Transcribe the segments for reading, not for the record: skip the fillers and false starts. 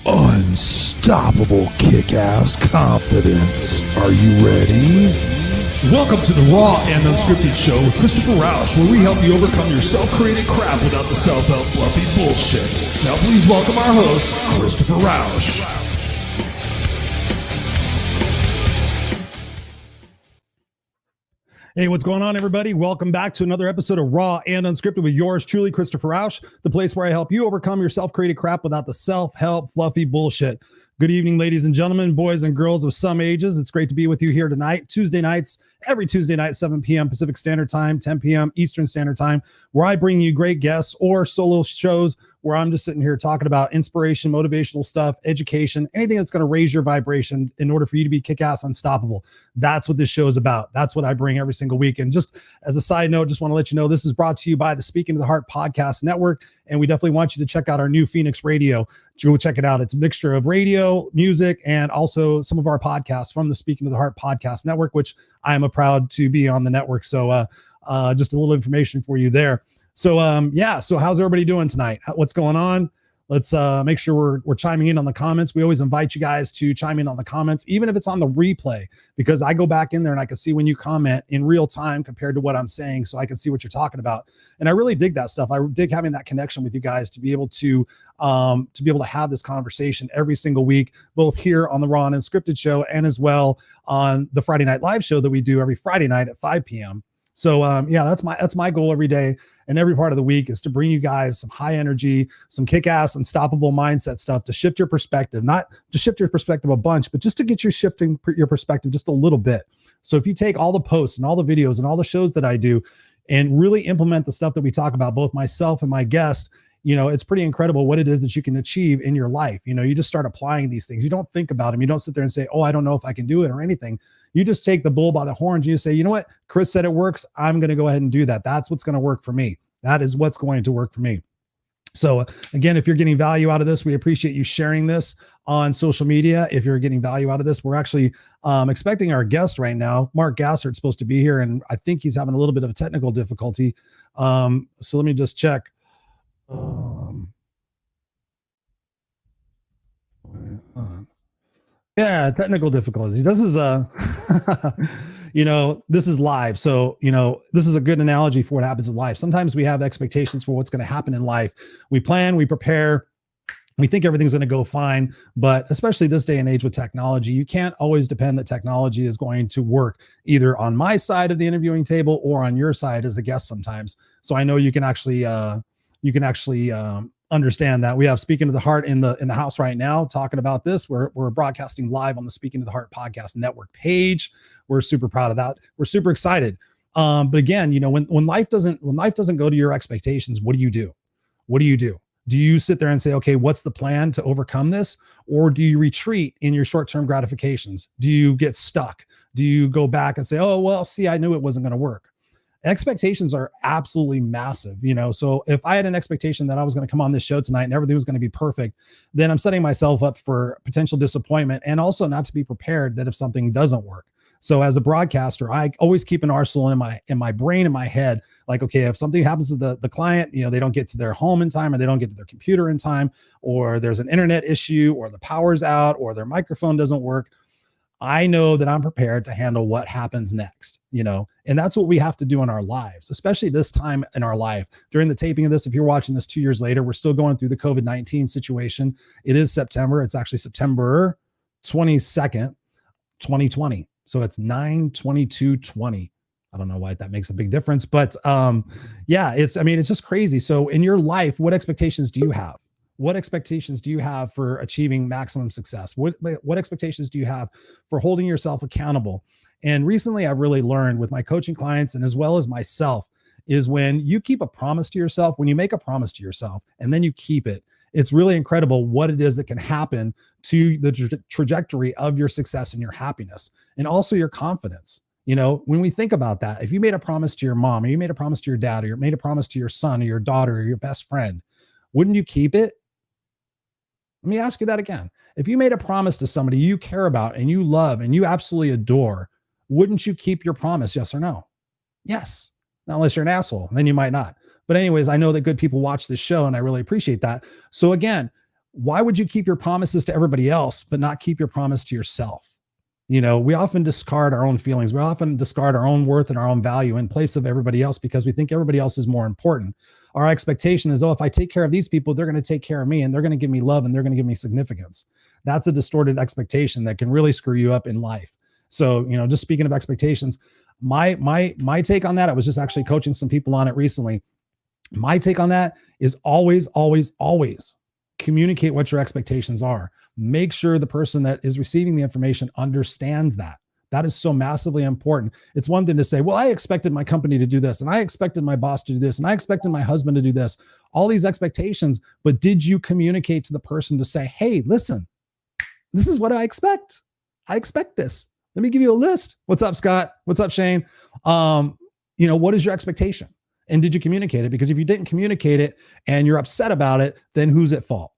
Unstoppable kick-ass confidence. Are you ready? Welcome to the Raw and Unscripted show with Christopher Rausch, where we help you overcome your self-created crap without the self-help fluffy bullshit. Now please welcome our host, Christopher Rausch. Hey, what's going on, everybody? Welcome back to another episode of Raw and Unscripted with yours truly, Christopher Rausch, the place where I help you overcome your self-created crap without the self-help fluffy bullshit. Good evening, ladies and gentlemen, boys and girls of some ages. It's great to be with you here tonight, Tuesday nights, every Tuesday night, 7 p.m. Pacific Standard Time, 10 p.m. Eastern Standard Time, where I bring you great guests or solo shows where I'm just sitting here talking about inspiration, motivational stuff, education, anything that's going to raise your vibration in order for you to be kick-ass unstoppable. That's what this show is about. That's what I bring every single week. And just as a side note, just want to let you know, this is brought to you by the Speaking to the Heart podcast network. And we definitely want you to check out our new Phoenix Radio. Go check it out. It's a mixture of radio, music, and also some of our podcasts from the Speaking to the Heart podcast network, which I am proud to be on the network. So just a little information for you there. So so how's everybody doing tonight? What's going on? Let's make sure we're chiming in on the comments. We always invite you guys to chime in on the comments, even if it's on the replay, because I go back in there and I can see when you comment in real time compared to what I'm saying, so I can see what you're talking about. And I really dig that stuff. I dig having that connection with you guys to be able to have this conversation every single week, both here on the Raw and Unscripted show and as well on the Friday Night Live show that we do every Friday night at 5 p.m. So that's my goal every day and every part of the week, is to bring you guys some high energy, some kick-ass, unstoppable mindset stuff to shift your perspective, not to shift your perspective a bunch, but just to get you shifting your perspective just a little bit. So if you take all the posts and all the videos and all the shows that I do and really implement the stuff that we talk about, both myself and my guest, it's pretty incredible what it is that you can achieve in your life. You just start applying these things. You don't think about them. You don't sit there and say, oh, I don't know if I can do it or anything. You just take the bull by the horns. And you say, you know what? Chris said it works. I'm going to go ahead and do that. That's what's going to work for me. That is what's going to work for me. So again, if you're getting value out of this, we appreciate you sharing this on social media. If you're getting value out of this, we're actually expecting our guest right now. Mark Gassert is supposed to be here, and I think he's having a little bit of a technical difficulty. So let me just check. Technical difficulties. This is this is live. So, this is a good analogy for what happens in life. Sometimes we have expectations for what's going to happen in life. We plan, we prepare, we think everything's going to go fine, but especially this day and age with technology, you can't always depend that technology is going to work either on my side of the interviewing table or on your side as a guest sometimes. So I know you can actually understand that. We have Speaking to the Heart in the house right now talking about this. We're broadcasting live on the Speaking to the Heart podcast network page. We're super proud of that. We're super excited. But again, when life doesn't go to your expectations, what do you do? What do you do? Do you sit there and say, okay, what's the plan to overcome this? Or do you retreat in your short-term gratifications? Do you get stuck? Do you go back and say, oh, well, see, I knew it wasn't going to work? Expectations are absolutely massive, so if I had an expectation that I was going to come on this show tonight and everything was going to be perfect, then I'm setting myself up for potential disappointment, and also not to be prepared that if something doesn't work. So as a broadcaster, I always keep an arsenal in my brain, in my head, like, okay, if something happens to the client, they don't get to their home in time, or they don't get to their computer in time, or there's an internet issue, or the power's out, or their microphone doesn't work, I know that I'm prepared to handle what happens next, and that's what we have to do in our lives, especially this time in our life. During the taping of this, if you're watching this 2 years later, we're still going through the COVID-19 situation. It is September. It's actually September 22nd, 2020. So it's 9/22/20. I don't know why that makes a big difference, but it's just crazy. So in your life, what expectations do you have? What expectations do you have for achieving maximum success? What expectations do you have for holding yourself accountable? And recently I've really learned with my coaching clients, and as well as myself, is when you keep a promise to yourself, when you make a promise to yourself and then you keep it, it's really incredible what it is that can happen to the trajectory of your success and your happiness, and also your confidence. When we think about that, if you made a promise to your mom, or you made a promise to your dad, or you made a promise to your son or your daughter or your best friend, wouldn't you keep it? Let me ask you that again. If you made a promise to somebody you care about and you love and you absolutely adore, wouldn't you keep your promise? Yes or no? Yes. Not unless you're an asshole, then you might not. But anyways, I know that good people watch this show and I really appreciate that. So again, why would you keep your promises to everybody else, but not keep your promise to yourself? You know, we often discard our own feelings. We often discard our own worth and our own value in place of everybody else because we think everybody else is more important. Our expectation is, oh, if I take care of these people, they're going to take care of me and they're going to give me love and they're going to give me significance. That's a distorted expectation that can really screw you up in life. So, you know, just speaking of expectations, my take on that, I was just actually coaching some people on it recently. My take on that is always communicate what your expectations are. Make sure the person that is receiving the information understands that. That is so massively important. It's one thing to say, well, I expected my company to do this, and I expected my boss to do this, and I expected my husband to do this, all these expectations. But did you communicate to the person to say, hey, listen, this is what I expect. I expect this. Let me give you a list. What's up, Scott? What's up, Shane? You know, what is your expectation? And did you communicate it? Because if you didn't communicate it and you're upset about it, then who's at fault?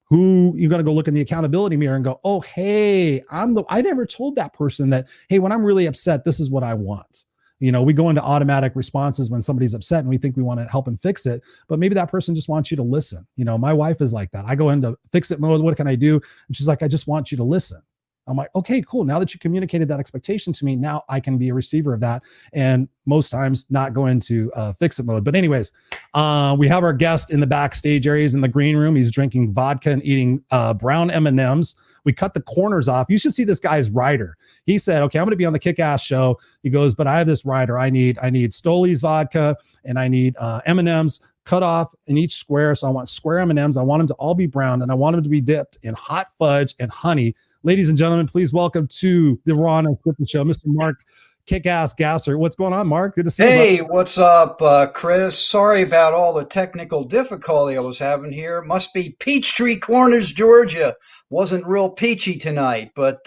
Who you got to go look in the accountability mirror and go, oh, hey, I never told that person that, hey, when I'm really upset, this is what I want. You know, we go into automatic responses when somebody's upset and we think we want to help and fix it, but maybe that person just wants you to listen. You know, my wife is like that. I go into fix it mode. What can I do? And she's like, I just want you to listen. I'm like, okay, cool. Now that you communicated that expectation to me, now I can be a receiver of that. And most times not go into fix it mode. But anyways, we have our guest in the backstage areas in the green room. He's drinking vodka and eating brown M&Ms. We cut the corners off. You should see this guy's rider. He said, okay, I'm going to be on the Kickass show. He goes, but I have this rider. I need Stoli's vodka and I need M&Ms cut off in each square. So I want square M&Ms. I want them to all be brown and I want them to be dipped in hot fudge and honey. Ladies and gentlemen, please welcome to the Raw&Unscripted show, Mr. Mark Kickass Gassert. What's going on, Mark? Good to see you. Hey, what's up, Chris? Sorry about all the technical difficulty I was having here. Must be Peachtree Corners, Georgia. Wasn't real peachy tonight, but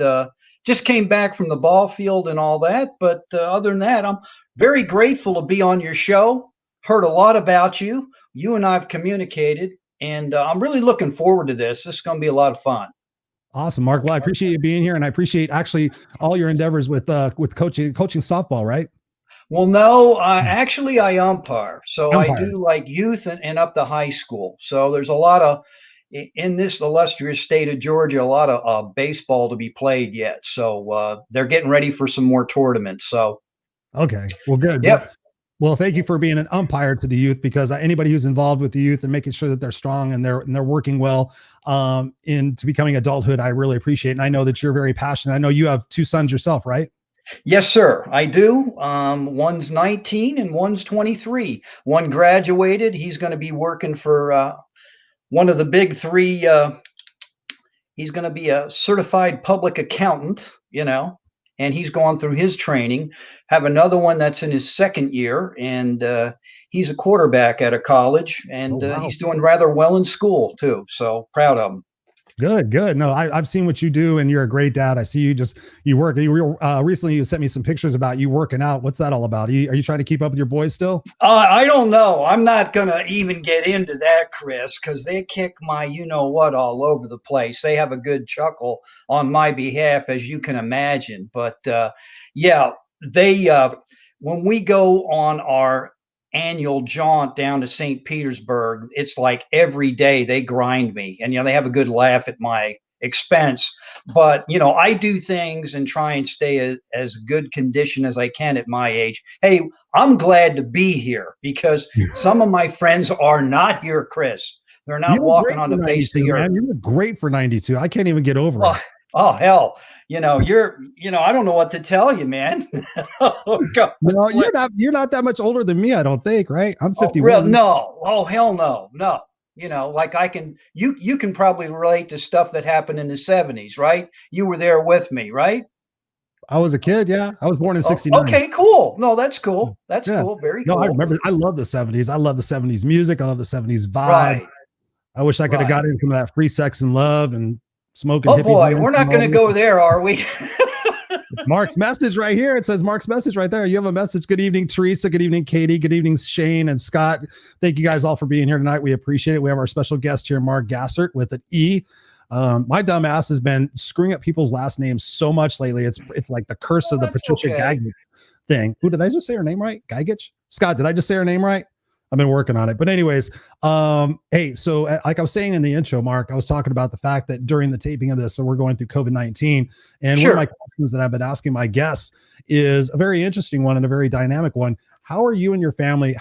just came back from the ball field and all that. But other than that, I'm very grateful to be on your show. Heard a lot about you. You and I have communicated, and I'm really looking forward to this. This is going to be a lot of fun. Awesome, Mark. Well, I appreciate you being here, and I appreciate actually all your endeavors with coaching softball, right? Well, no, actually I umpire. So I do like youth and up to high school. So there's a lot of, in this illustrious state of Georgia, a lot of baseball to be played yet. So they're getting ready for some more tournaments. So. Okay, well, good. Yep. Well, thank you for being an umpire to the youth, because anybody who's involved with the youth and making sure that they're strong and they're working well into becoming adulthood, I really appreciate it. And I know that you're very passionate. I know you have two sons yourself, right? Yes, sir. I do. One's 19 and one's 23. One graduated. He's going to be working for one of the big three. He's going to be a certified public accountant, you know. And he's gone through his training. Have another one that's in his second year, and he's a quarterback at a college, and he's doing rather well in school too. So proud of him. Good. No, I've seen what you do, and you're a great dad. I see you work. Recently, you sent me some pictures about you working out. What's that all about? Are you trying to keep up with your boys still? I don't know. I'm not gonna even get into that, Chris, because they kick my you-know-what all over the place. They have a good chuckle on my behalf, as you can imagine. But yeah, they when we go on our annual jaunt down to St. Petersburg, it's like every day they grind me, and they have a good laugh at my expense. But I do things and try and stay as good condition as I can at my age. Hey, I'm glad to be here because some of my friends are not here, Chris. They're not walking on the face of the earth. You were great for 92. I can't even get over it. Oh hell, I don't know what to tell you, man. No, you're not that much older than me, I don't think, right? I'm 51. No. Oh hell no. Like you can probably relate to stuff that happened in the 70s, right? You were there with me, right? I was a kid, yeah. I was born in 69. Okay, cool. No, that's cool. That's cool. Very cool. No, I remember. I love the 70s. I love the 70s music. I love the 70s vibe. Right. I wish I could have got into some of that free sex and love and smoking. Oh boy, we're not going to go there, are we? Mark's message right here. It says Mark's message right there. You have a message. Good evening, Teresa. Good evening, Katie. Good evening, Shane and Scott. Thank you guys all for being here tonight. We appreciate it. We have our special guest here, Mark Gassert, with an E. My dumb ass has been screwing up people's last names so much lately. It's like the curse of the Patricia Gagich thing. Who did I just say her name right? Gagich? Scott, did I just say her name right? I've been working on it. But anyways, hey, so like I was saying in the intro, Mark, I was talking about the fact that during the taping of this, so we're going through COVID-19, and one of my questions that I've been asking my guests is a very interesting one and a very dynamic one. How have you and your family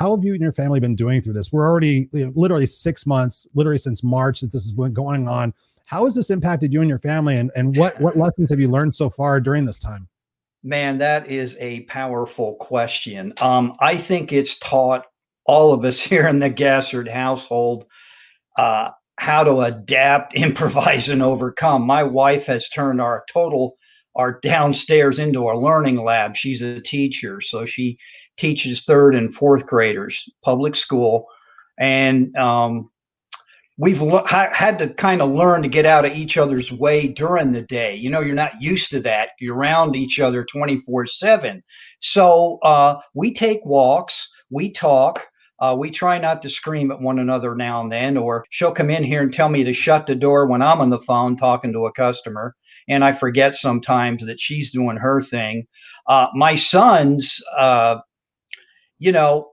been doing through this? We're already literally 6 months, literally since March that this has been going on. How has this impacted you and your family, and what lessons have you learned so far during this time? Man, that is a powerful question. I think it's taught all of us here in the Gassert household how to adapt, improvise, and overcome. My wife has turned our downstairs into a learning lab. She's a teacher, so she teaches third and fourth graders, public school, and we've had to kind of learn to get out of each other's way during the day. You know, you're not used to that. You're around each other 24/7. So we take walks, we talk, we try not to scream at one another now and then, or she'll come in here and tell me to shut the door when I'm on the phone talking to a customer. And I forget sometimes that she's doing her thing. My sons, you know,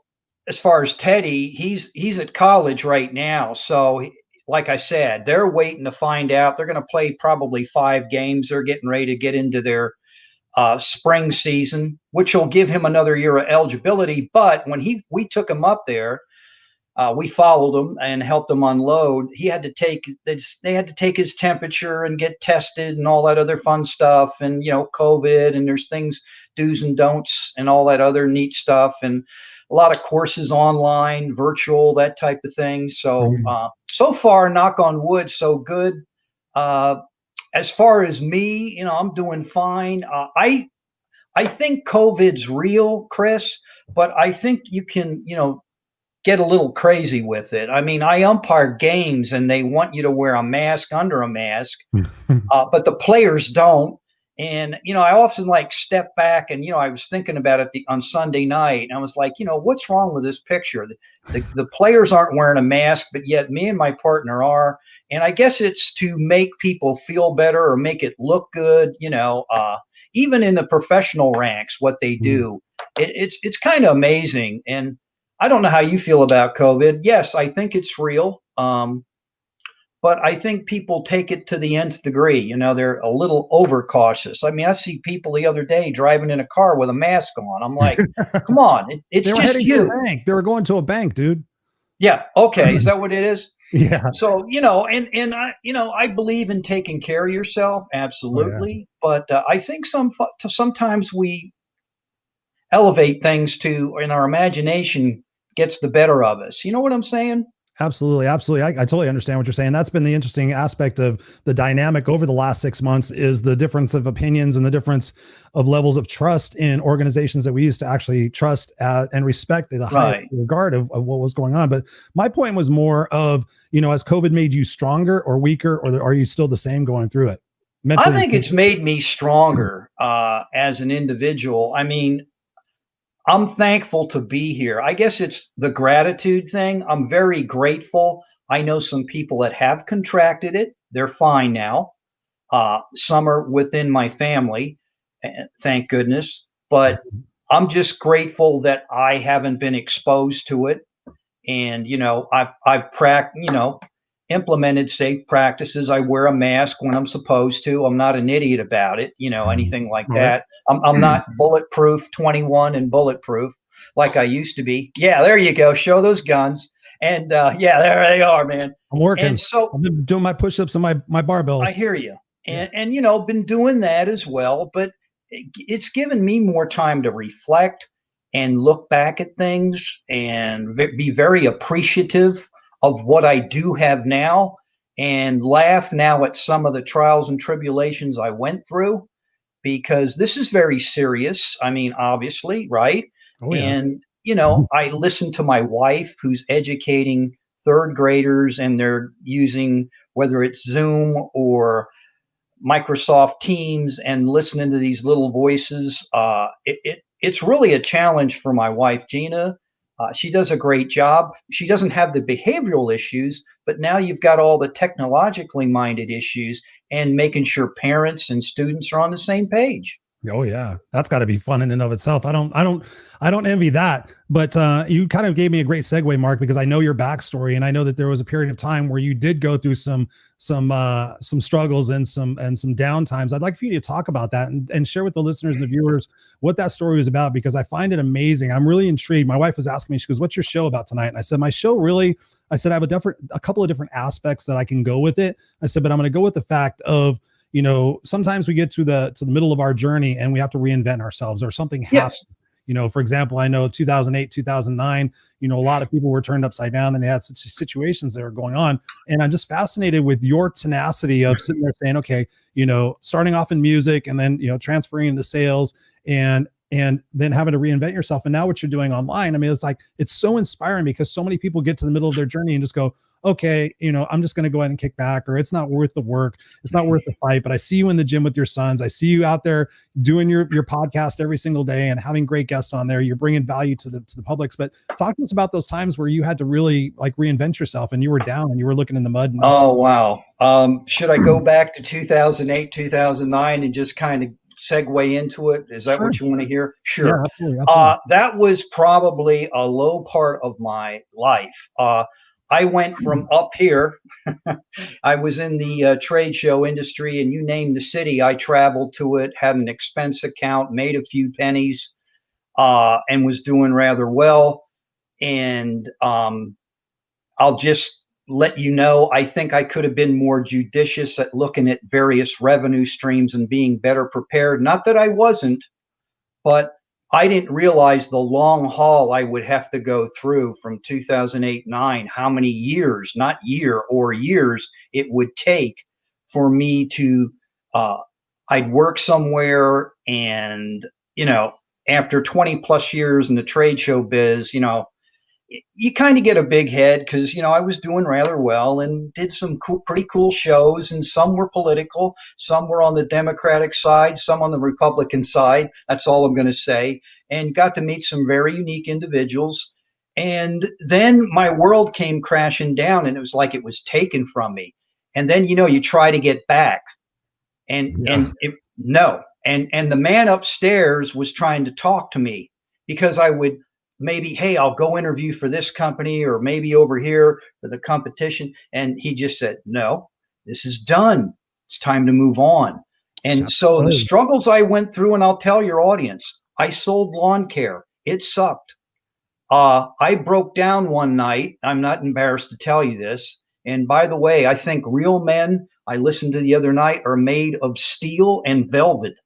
as far as Teddy, he's at college right now. So like I said, they're waiting to find out. They're going to play probably 5 games. They're getting ready to get into their spring season, which will give him another year of eligibility. But when we took him up there, we followed him and helped him unload. They had to take his temperature and get tested and all that other fun stuff. And, you know, COVID, and there's things, do's and don'ts and all that other neat stuff. And a lot of courses online, virtual, that type of thing. So, so far, knock on wood, so good. As far as me, you know, I'm doing fine. I think COVID's real, Chris, but I think you can, you know, get a little crazy with it. I mean, I umpire games and they want you to wear a mask under a mask, but the players don't. And, you know, I often like step back and, you know, I was thinking about it on Sunday night, and I was like, you know, what's wrong with this picture? The players aren't wearing a mask, but yet me and my partner are. And I guess it's to make people feel better or make it look good, you know, even in the professional ranks, what they do. It's kind of amazing. And I don't know how you feel about COVID. Yes, I think it's real. But I think people take it to the nth degree. You know, they're a little overcautious. I mean, I see people the other day driving in a car with a mask on. I'm like, come on, it's just you. They were going to a bank, dude. Yeah. Okay. Is that what it is? Yeah. So, you know, and I, you know, I believe in taking care of yourself. Absolutely. Oh, yeah. But I think sometimes we elevate things and our imagination gets the better of us. You know what I'm saying? Absolutely. Absolutely. I totally understand what you're saying. That's been the interesting aspect of the dynamic over the last 6 months, is the difference of opinions and the difference of levels of trust in organizations that we used to actually trust and respect in a high regard of what was going on. But my point was more of, you know, has COVID made you stronger or weaker, or are you still the same going through it? Mentally? I think it's made me stronger as an individual. I mean, I'm thankful to be here. I guess it's the gratitude thing. I'm very grateful. I know some people that have contracted it. They're fine now. Some are within my family, thank goodness. But I'm just grateful that I haven't been exposed to it. And, you know, I've implemented safe practices. I wear a mask when I'm supposed to. I'm not an idiot about it, you know, anything like that. I'm not bulletproof 21 and bulletproof like I used to be. Yeah, there you go. Show those guns. And yeah, there they are, man. I'm working. And so I've been doing my push-ups and my barbells. I hear you. And you know, been doing that as well, but it's given me more time to reflect and look back at things and be very appreciative of what I do have now, and laugh now at some of the trials and tribulations I went through, because this is very serious. I mean, obviously, right? Oh, yeah. And, you know, I listen to my wife, who's educating third graders, and they're using, whether it's Zoom or Microsoft Teams, and listening to these little voices. It's really a challenge for my wife, Gina. She does a great job. She doesn't have the behavioral issues, but now you've got all the technologically minded issues, and making sure parents and students are on the same page. Oh yeah, that's got to be fun in and of itself. I don't envy that. But you kind of gave me a great segue, Mark, because I know your backstory, and I know that there was a period of time where you did go through some struggles and some down times. I'd like for you to talk about that and share with the listeners and the viewers what that story was about, because I find it amazing. I'm really intrigued. My wife was asking me, she goes, "What's your show about tonight?" And I said, "My show really." I said, "I have a couple of different aspects that I can go with it." I said, "But I'm going to go with the fact of." Sometimes we get to the middle of our journey and we have to reinvent ourselves, or something happens. Yes. For example, I know 2008, 2009, a lot of people were turned upside down and they had such situations that were going on. And I'm just fascinated with your tenacity of sitting there saying, okay, starting off in music and then, transferring into sales and then having to reinvent yourself. And now what you're doing online. I mean, it's so inspiring, because so many people get to the middle of their journey and just go, okay, I'm just going to go ahead and kick back, or it's not worth the work. It's not worth the fight. But I see you in the gym with your sons. I see you out there doing your podcast every single day and having great guests on there. You're bringing value to the publics. But talk to us about those times where you had to really reinvent yourself and you were down and you were looking in the mud. Oh, wow. Should I go back to 2008, 2009 and just kind of segue into it? Is that Sure. what you want to hear? Yeah, Sure. absolutely. That was probably a low part of my life. I went from up here. I was in the trade show industry, and you name the city, I traveled to it, had an expense account, made a few pennies, and was doing rather well. And I'll just let you know, I think I could have been more judicious at looking at various revenue streams and being better prepared. Not that I wasn't, but I didn't realize the long haul I would have to go through from 2008, 9, how many years, not year or years, it would take for me to, I'd work somewhere and, after 20 plus years in the trade show biz, you kind of get a big head because I was doing rather well and did some pretty cool shows, and some were political, some were on the Democratic side, some on the Republican side. That's all I'm going to say. And got to meet some very unique individuals. And then my world came crashing down, and it was like it was taken from me. And then you try to get back, and it no. And the man upstairs was trying to talk to me because I would maybe, hey, I'll go interview for this company, or maybe over here for the competition. And he just said, no, this is done. It's time to move on. And so the struggles I went through, and I'll tell your audience, I sold lawn care. It sucked. I broke down one night. I'm not embarrassed to tell you this. And by the way, I think real men, I listened to the other night, are made of steel and velvet.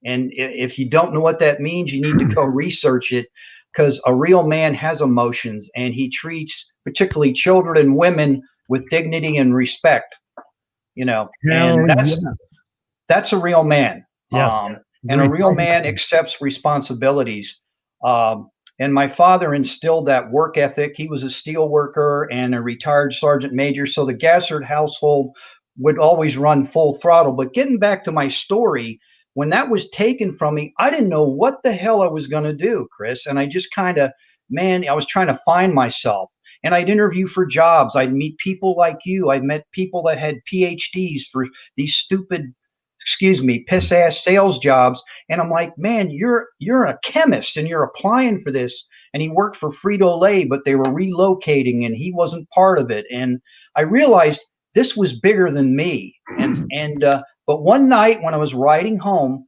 And if you don't know what that means, you need to go research it, because a real man has emotions, and he treats particularly children and women with dignity and respect, and that's a real man. Yes. And a real man accepts responsibilities. And my father instilled that work ethic. He was a steel worker and a retired sergeant major. So the Gassert household would always run full throttle. But getting back to my story, when that was taken from me, I didn't know what the hell I was going to do, Chris. And I just I was trying to find myself. And I'd interview for jobs. I'd meet people like you. I met people that had PhDs for these stupid, piss ass sales jobs. And I'm like, man, you're a chemist and you're applying for this. And he worked for Frito-Lay, but they were relocating and he wasn't part of it. And I realized this was bigger than me. But one night when I was riding home,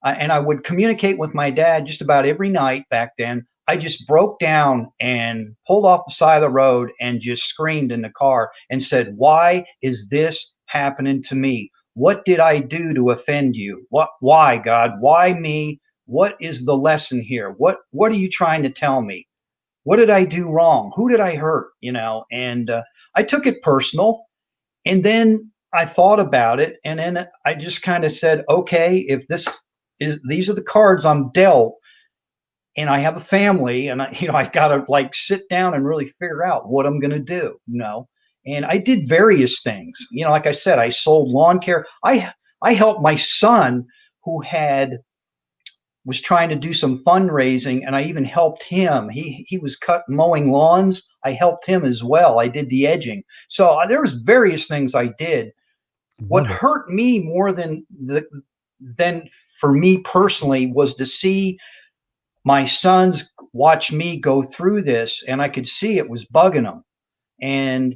and I would communicate with my dad just about every night back then, I just broke down and pulled off the side of the road and just screamed in the car and said, why is this happening to me? What did I do to offend you? Why, God? Why me? What is the lesson here? What are you trying to tell me? What did I do wrong? Who did I hurt? And I took it personal. And then I thought about it, and then I just kind of said, okay, if these are the cards I'm dealt, and I have a family, and I got to sit down and really figure out what I'm going to do, And I did various things, like I said, I sold lawn care. I helped my son who was trying to do some fundraising, and I even helped him. He was mowing lawns. I helped him as well. I did the edging. So there was various things I did. What hurt me more than for me personally was to see my sons watch me go through this, and I could see it was bugging them. And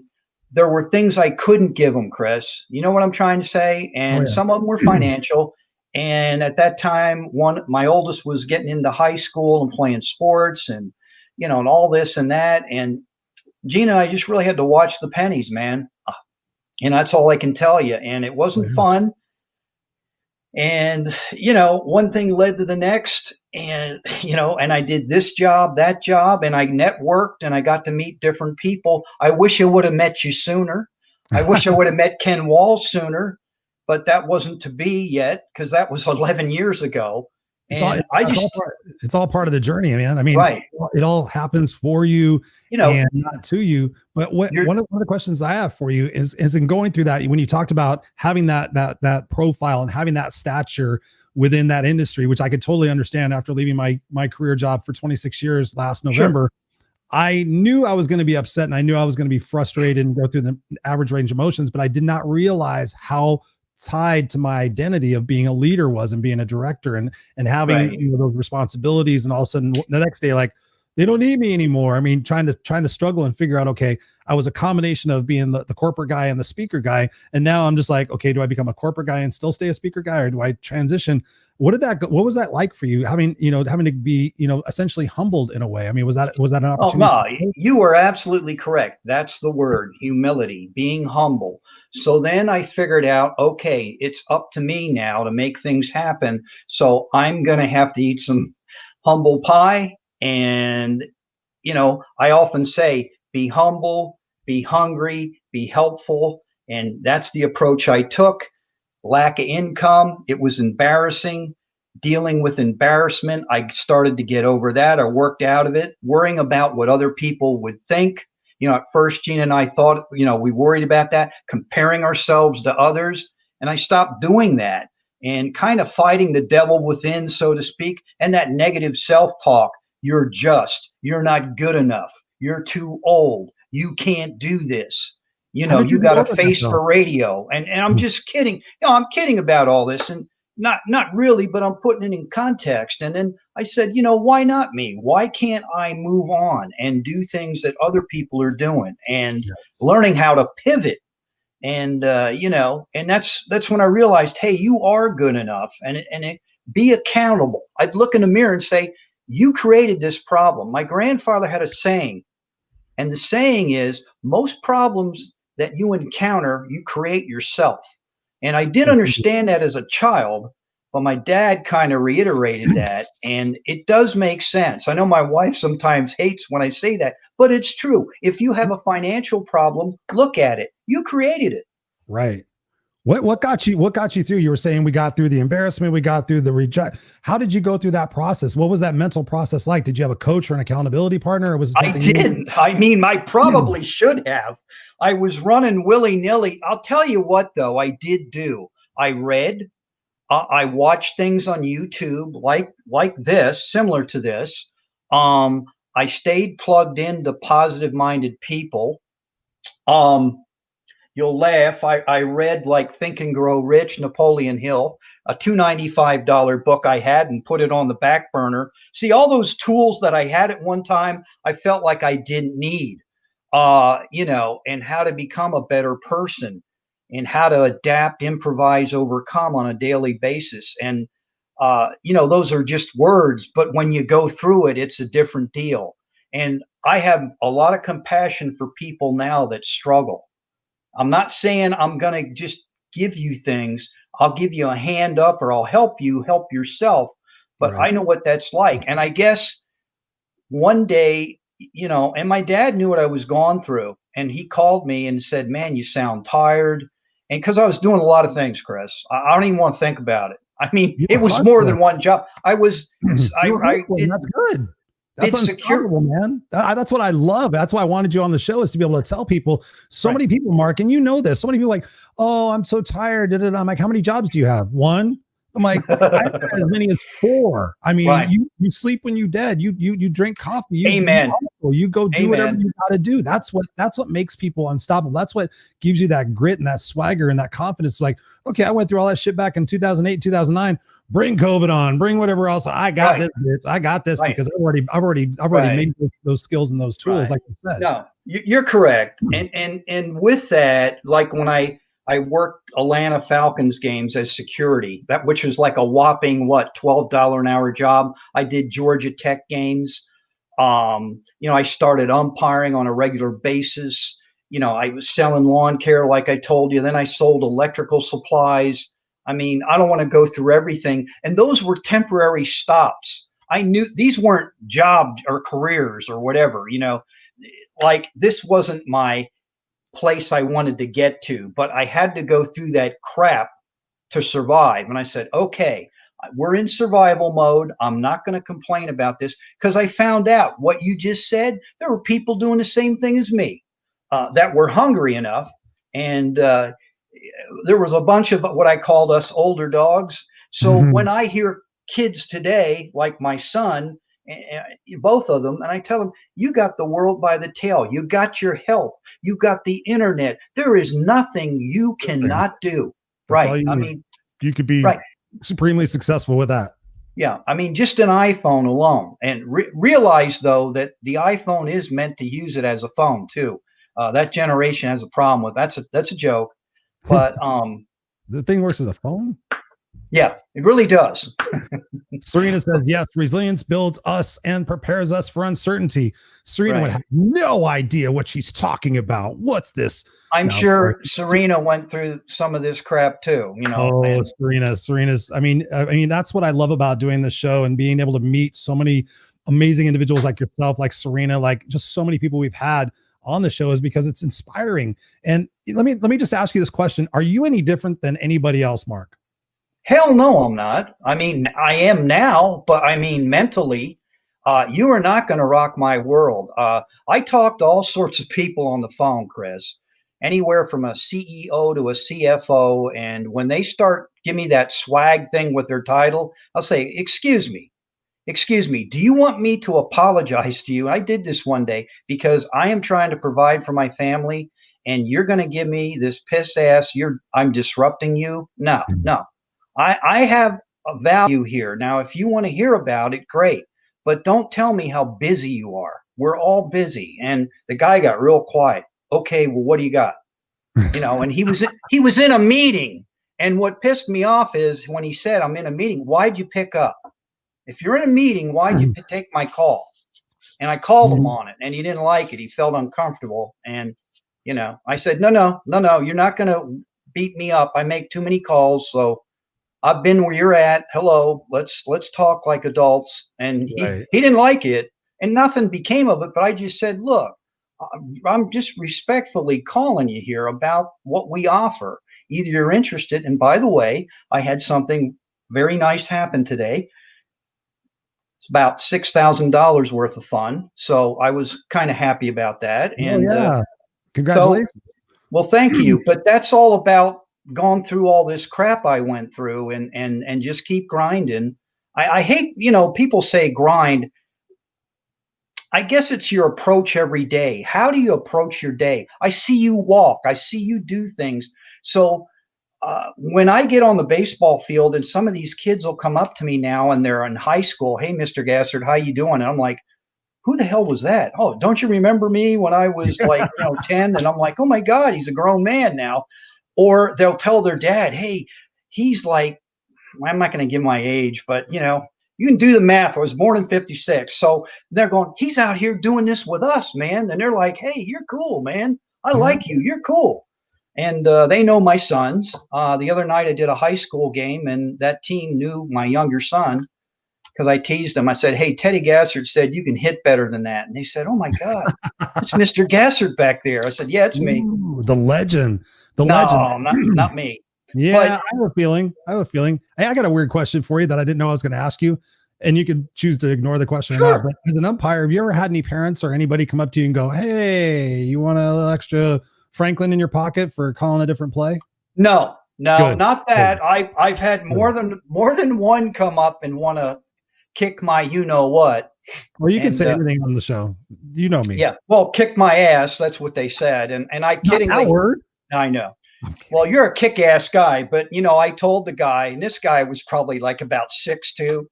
there were things I couldn't give them, Chris. You know what I'm trying to say? And some of them were financial. And at that time, my oldest was getting into high school and playing sports and, and all this and that. And Gina and I just really had to watch the pennies, man. And that's all I can tell you. And it wasn't fun. And, one thing led to the next. And, and I did this job, that job, and I networked and I got to meet different people. I wish I would have met you sooner. I wish I would have met Ken Wall sooner, but that wasn't to be yet because that was 11 years ago. And it's all part of the journey, man. I mean, right. It all happens for you, and not to you. But one of the questions I have for you is in going through that, when you talked about having that profile and having that stature within that industry, which I could totally understand after leaving my career job for 26 years last November. Sure. I knew I was going to be upset and I knew I was going to be frustrated and go through the average range of emotions, but I did not realize how tied to my identity of being a leader was and being a director and having those responsibilities. And all of a sudden the next day, like, they don't need me anymore. I mean, trying to struggle and figure out, okay, I was a combination of being the corporate guy and the speaker guy. And now I'm just like, okay, do I become a corporate guy and still stay a speaker guy, or do I transition? What was that like for you? Having to be, essentially humbled in a way. I mean, was that an opportunity? Oh, no, you were absolutely correct. That's the word, humility, being humble. So then I figured out, okay, it's up to me now to make things happen. So I'm going to have to eat some humble pie. And, I often say, be humble, be hungry, be helpful. And that's the approach I took. Lack of income. It was embarrassing. Dealing with embarrassment. I started to get over that. I worked out of it. Worrying about what other people would think. At first, Gina and I thought, we worried about that, comparing ourselves to others. And I stopped doing that and kind of fighting the devil within, so to speak, and that negative self-talk. You're not good enough. You're too old. You can't do this. You got a face for radio. And I'm just kidding. I'm kidding about all this, and not really, but I'm putting it in context. And then I said, why not me? Why can't I move on and do things that other people are doing, and learning how to pivot? And, and that's when I realized, hey, you are good enough, and be accountable. I'd look in the mirror and say, you created this problem. My grandfather had a saying, and the saying is, most problems that you encounter, you create yourself. And I did understand that as a child, but my dad kind of reiterated that, and it does make sense. I know my wife sometimes hates when I say that, but it's true. If you have a financial problem, look at it. You created it. Right. What got you through? You were saying we got through the embarrassment, we got through the reject. How did you go through that process? What was that mental process like? Did you have a coach or an accountability partner? Or was I didn't. I mean, I probably should have. I was running willy-nilly. I'll tell you what, though, I did do. I read. I watched things on YouTube like this, similar to this. I stayed plugged into positive-minded people. You'll laugh. I read like Think and Grow Rich, Napoleon Hill, a $295 book I had and put it on the back burner. See, all those tools that I had at one time, I felt like I didn't need, and how to become a better person and how to adapt, improvise, overcome on a daily basis. And, those are just words, but when you go through it, it's a different deal. And I have a lot of compassion for people now that struggle. I'm not saying I'm going to just give you things. I'll give you a hand up, or I'll help you help yourself. But I know what that's like. And I guess one day, and my dad knew what I was going through. And he called me and said, man, you sound tired. And because I was doing a lot of things, Chris, I don't even want to think about it. I mean, it was more than one job. I did. That's good. That's unstoppable, man. That's what I love. That's why I wanted you on the show, is to be able to tell people. So many people, Mark, and you know this. So many people like, oh, I'm so tired. I'm like, how many jobs do you have? One? I'm like, I've had as many as 4. I mean, Right. you sleep when you dead. You drink coffee. Amen. You go do whatever Amen. you got to do. That's what makes people unstoppable. That's what gives you that grit and that swagger and that confidence. Like, okay, I went through all that shit back in 2008, 2009. Bring COVID on. Bring whatever else. I got this. Bitch. I got this because I've already made those skills and those tools, like you said. No, you're correct. And with that, like when I worked Atlanta Falcons games as security, which was like a whopping $12 an hour job. I did Georgia Tech games. I started umpiring on a regular basis. I was selling lawn care, like I told you. Then I sold electrical supplies. I mean, I don't want to go through everything. And those were temporary stops. I knew these weren't jobs or careers or whatever, like this wasn't my place I wanted to get to, but I had to go through that crap to survive. And I said, okay, we're in survival mode. I'm not going to complain about this, because I found out what you just said. There were people doing the same thing as me that were hungry enough. And there was a bunch of what I called us older dogs. So when I hear kids today, like my son, both of them, and I tell them, you got the world by the tail. You got your health. You got the internet. There is nothing you cannot do. Right. I mean, you could be supremely successful with that. Yeah. I mean, just an iPhone alone. And realize, though, that the iPhone is meant to use it as a phone, too. That generation has a problem with that's a joke. But the thing works as a phone. Yeah, it really does. Serena says, yes, resilience builds us and prepares us for uncertainty. Serena would have no idea what she's talking about. What's this? I'm sure Serena went through some of this crap too, Serena's, I mean, that's what I love about doing this show and being able to meet so many amazing individuals like yourself, like Serena, like just so many people we've had on the show, is because it's inspiring. And let me just ask you this question. Are you any different than anybody else, Mark? Hell no, I'm not. I mean, I am now, but I mean, mentally, you are not going to rock my world. I talk to all sorts of people on the phone, Chris, anywhere from a CEO to a CFO. And when they start give me that swag thing with their title, I'll say, excuse me, do you want me to apologize to you? I did this one day because I am trying to provide for my family, and you're going to give me this piss ass, I'm disrupting you. No. I have a value here. Now, if you want to hear about it, great. But don't tell me how busy you are. We're all busy. And the guy got real quiet. Okay, well, what do you got? And he was in a meeting. And what pissed me off is when he said, I'm in a meeting, why'd you pick up? If you're in a meeting, why'd you take my call? And I called him on it, and he didn't like it. He felt uncomfortable. And, I said, no, you're not going to beat me up. I make too many calls. So I've been where you're at. Hello, let's talk like adults. And he didn't like it, and nothing became of it. But I just said, look, I'm just respectfully calling you here about what we offer. Either you're interested. And by the way, I had something very nice happen today. It's about $6,000 worth of fun. So I was kind of happy about that. And congratulations. Well, thank you. But that's all about gone through all this crap I went through and just keep grinding. I hate, people say grind. I guess it's your approach every day. How do you approach your day? I see you walk. I see you do things. So when I get on the baseball field and some of these kids will come up to me now and they're in high school. Hey, Mr. Gassert, how you doing? And I'm like, who the hell was that? Oh, don't you remember me when I was like, 10? And I'm like, oh my God, he's a grown man now. Or they'll tell their dad, hey, he's like, I'm not going to give my age, but you can do the math. I was born in 56. So they're going, he's out here doing this with us, man. And they're like, hey, you're cool, man. I like you. You're cool. And they know my sons. The other night I did a high school game, and that team knew my younger son because I teased them. I said, hey, Teddy Gassert said you can hit better than that. And they said, oh my God, it's Mr. Gassert back there. I said, yeah, it's me. Ooh, the legend. No, not me. Yeah, but I have a feeling. Hey, I got a weird question for you that I didn't know I was going to ask you, and you could choose to ignore the question or not. But as an umpire, have you ever had any parents or anybody come up to you and go, hey, you want a little extra Franklin in your pocket for calling a different play? No, No, Good. not that. I've had more than one come up and want to kick my you know what. Well, you can And say everything on the show. You know me. yeah, well, kick my ass. That's what they said. And I Not that kiddingly, word. I know. I'm kidding. Well, you're a kick-ass guy, but I told the guy, and this guy was probably like about 6'2",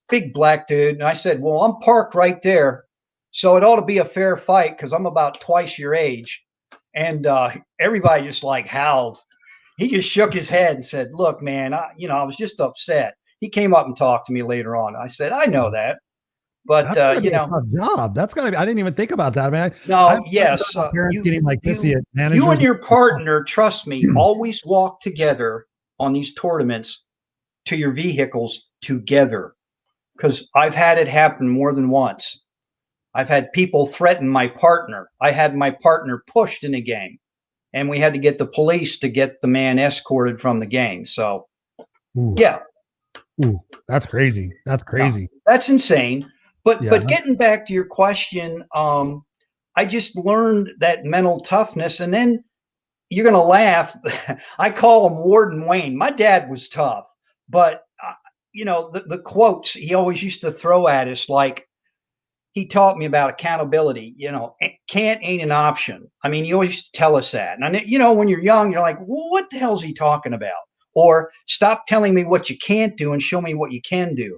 big black dude. And I said, well, I'm parked right there, so it ought to be a fair fight because I'm about twice your age. And everybody just like howled. He just shook his head and said, look, man, I was just upset. He came up and talked to me later on. I said, I know that. But, That's gotta be a tough job. That's gotta be. I didn't even think about that. I mean, no, yes. parents getting like pissy at managers. You and your partner, trust me, always walk together on these tournaments to your vehicles together. Because I've had it happen more than once. I've had people threaten my partner. I had my partner pushed in a game, and we had to get the police to get the man escorted from the game. So, Ooh. yeah. Ooh, that's crazy. That's crazy. No, that's insane. But Yeah. but getting back to your question, I just learned that mental toughness, and then you're gonna laugh. I call him Warden Wayne. My dad was tough, but the quotes he always used to throw at us, like he taught me about accountability. Can't ain't an option. I mean, he always used to tell us that. And when you're young, you're like, well, what the hell's he talking about? Or stop telling me what you can't do and show me what you can do.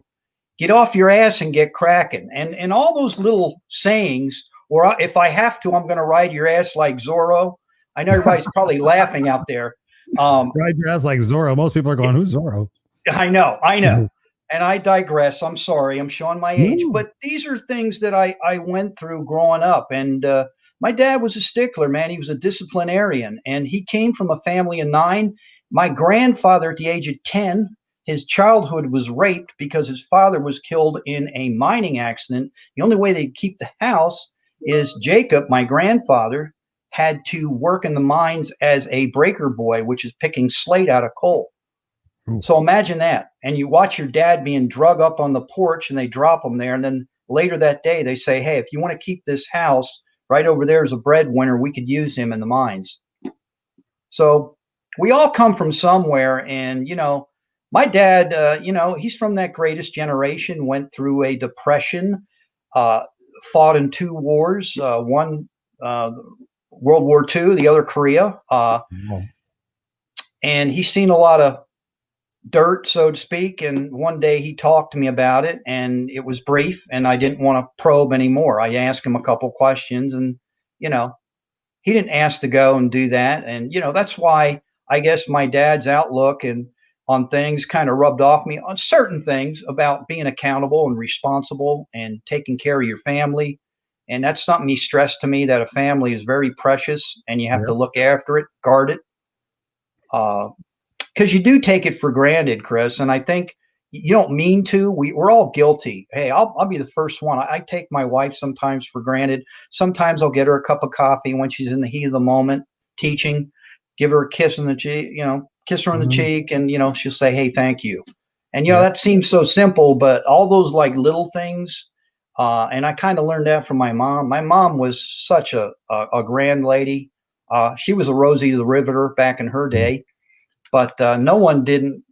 Get off your ass and get cracking. And all those little sayings, or if I have to, I'm going to ride your ass like Zorro. I know everybody's probably laughing out there. Ride your ass like Zorro. Most people are going, who's Zorro? I know. And I digress. I'm sorry. I'm showing my age. But these are things that I went through growing up. And my dad was a stickler, man. He was a disciplinarian. And he came from a family of 9. My grandfather, at the age of 10, his childhood was raped because his father was killed in a mining accident. The only way they'd keep the house is Jacob, my grandfather, had to work in the mines as a breaker boy, which is picking slate out of coal. So imagine that. And you watch your dad being drug up on the porch, and they drop him there. And then later that day, they say, hey, if you want to keep this house, right over there is a breadwinner. We could use him in the mines. So we all come from somewhere. And, my dad, he's from that greatest generation, went through a depression, fought in 2 wars, one World War II, the other Korea. And he's seen a lot of dirt, so to speak. And one day he talked to me about it, and it was brief, and I didn't want to probe anymore. I asked him a couple questions, and, he didn't ask to go and do that. And, that's why I guess my dad's outlook and on things kind of rubbed off me on certain things about being accountable and responsible and taking care of your family. And that's something he stressed to me, that a family is very precious and you have to look after it, guard it. Because you do take it for granted, Chris. And I think you don't mean to. We're all guilty. Hey, I'll be the first one. I take my wife sometimes for granted. Sometimes I'll get her a cup of coffee when she's in the heat of the moment teaching, give her a kiss on the cheek, kiss her on the cheek, and she'll say, hey, thank you. And that seems so simple, but all those like little things. And I kind of learned that from my mom. My mom was such a grand lady. She was a Rosie the Riveter back in her day, but no one didn't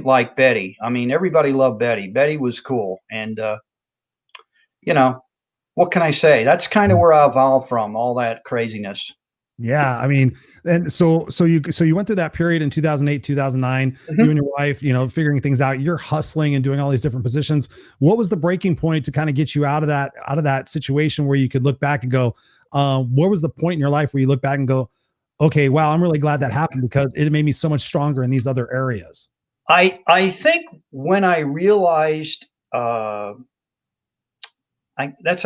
like Betty. I mean, everybody loved Betty. Betty was cool. And, what can I say? That's kind of where I evolved from, all that craziness. Yeah, I mean, and so you went through that period in 2008, 2009, you and your wife, figuring things out. You're hustling and doing all these different positions. What was the breaking point to kind of get you out of that situation where you could look back and go, what was the point in your life where you look back and go, okay, wow, I'm really glad that happened because it made me so much stronger in these other areas? I think when I realized, that's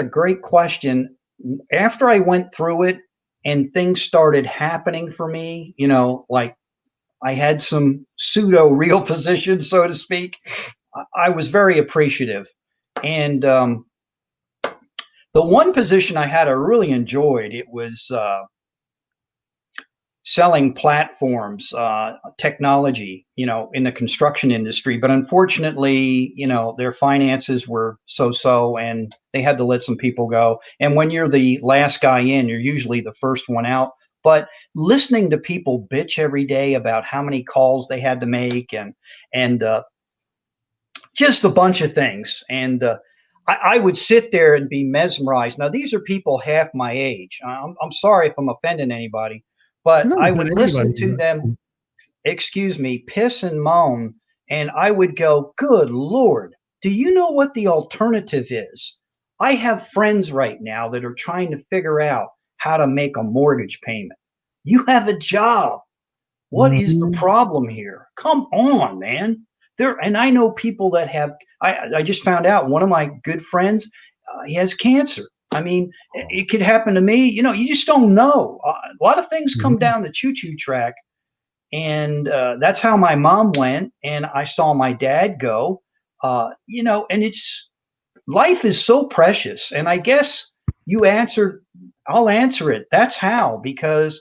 a great question. After I went through it, and things started happening for me, like I had some pseudo real positions, so to speak. I was very appreciative. And the one position I had I really enjoyed, it was selling platforms, technology, in the construction industry. But unfortunately, their finances were so-so, and they had to let some people go. And when you're the last guy in, you're usually the first one out. But listening to people bitch every day about how many calls they had to make and just a bunch of things. And I would sit there and be mesmerized. Now, these are people half my age. I'm sorry if I'm offending anybody, but You're not I would offending listen anybody. to them, excuse me, piss and moan. And I would go, good Lord, do you know what the alternative is? I have friends right now that are trying to figure out how to make a mortgage payment. You have a job. What is the Mhm. problem here? Come on, man. And I know people that have. I just found out one of my good friends, he has cancer. I mean, it could happen to me. You know, you just don't know. A lot of things come Mhm. down the choo-choo track, and that's how my mom went. And I saw my dad go. You know, and it's life is so precious. And I guess you answered. I'll answer it. That's how, because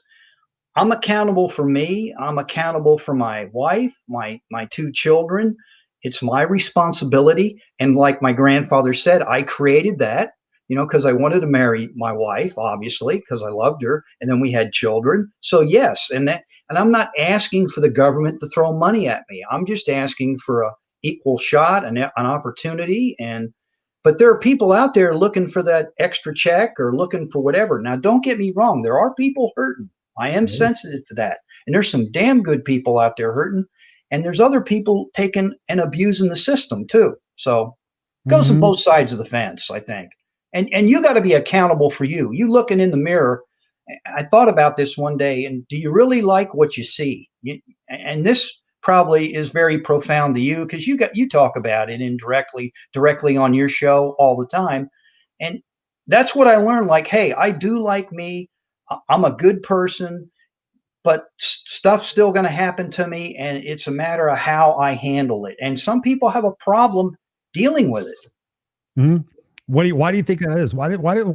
I'm accountable for me. I'm accountable for my wife, my two children. It's my responsibility. And like my grandfather said, I created that, you know, because I wanted to marry my wife, obviously, because I loved her. And then we had children. So yes, and I'm not asking for the government to throw money at me. I'm just asking for a equal shot, an opportunity. And but there are people out there looking for that extra check or looking for whatever. Now, don't get me wrong. There are people hurting. I am Right. sensitive to that. And there's some damn good people out there hurting. And there's other people taking and abusing the system too. So it goes on Mhm. both sides of the fence, I think. And you got to be accountable for you. You looking in the mirror. I thought about this one day, and do you really like what you see? And this probably is very profound to you because you talk about it indirectly, directly on your show all the time. And that's what I learned. Like, hey, I do like me. I'm a good person, but stuff's still going to happen to me, and it's a matter of how I handle it. And some people have a problem dealing with it. Mhm. Why do you think that is? Why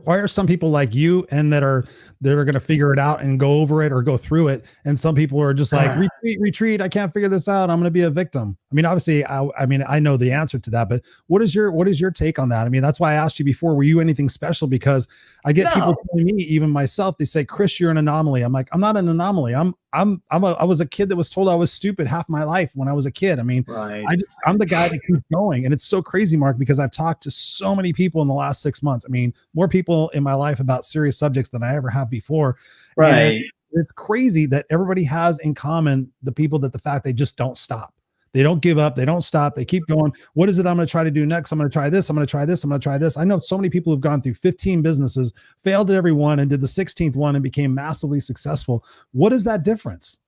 are some people like you and that are going to figure it out and go over it or go through it, and some people are just like retreat. I can't figure this out. I'm going to be a victim. I mean, obviously, I mean, I know the answer to that, but what is your take on that? I mean, that's why I asked you before. Were you anything special? Because I get people No, telling me, even myself, they say, Chris, you're an anomaly. I'm like, I'm not an anomaly. I was a kid that was told I was stupid half my life when I was a kid. I mean, right. I'm the guy that keeps going. And it's so crazy, Mark, because I've talked to so many people in the last 6 months. I mean, more people in my life about serious subjects than I ever have before. And Right. it's crazy that everybody has in common the fact they just don't stop. They don't give up. They don't stop. They keep going. What is it I'm going to try to do next? I'm going to try this. I'm going to try this. I'm going to try this. I know so many people who've gone through 15 businesses, failed at every one, and did the 16th one and became massively successful. What is that difference?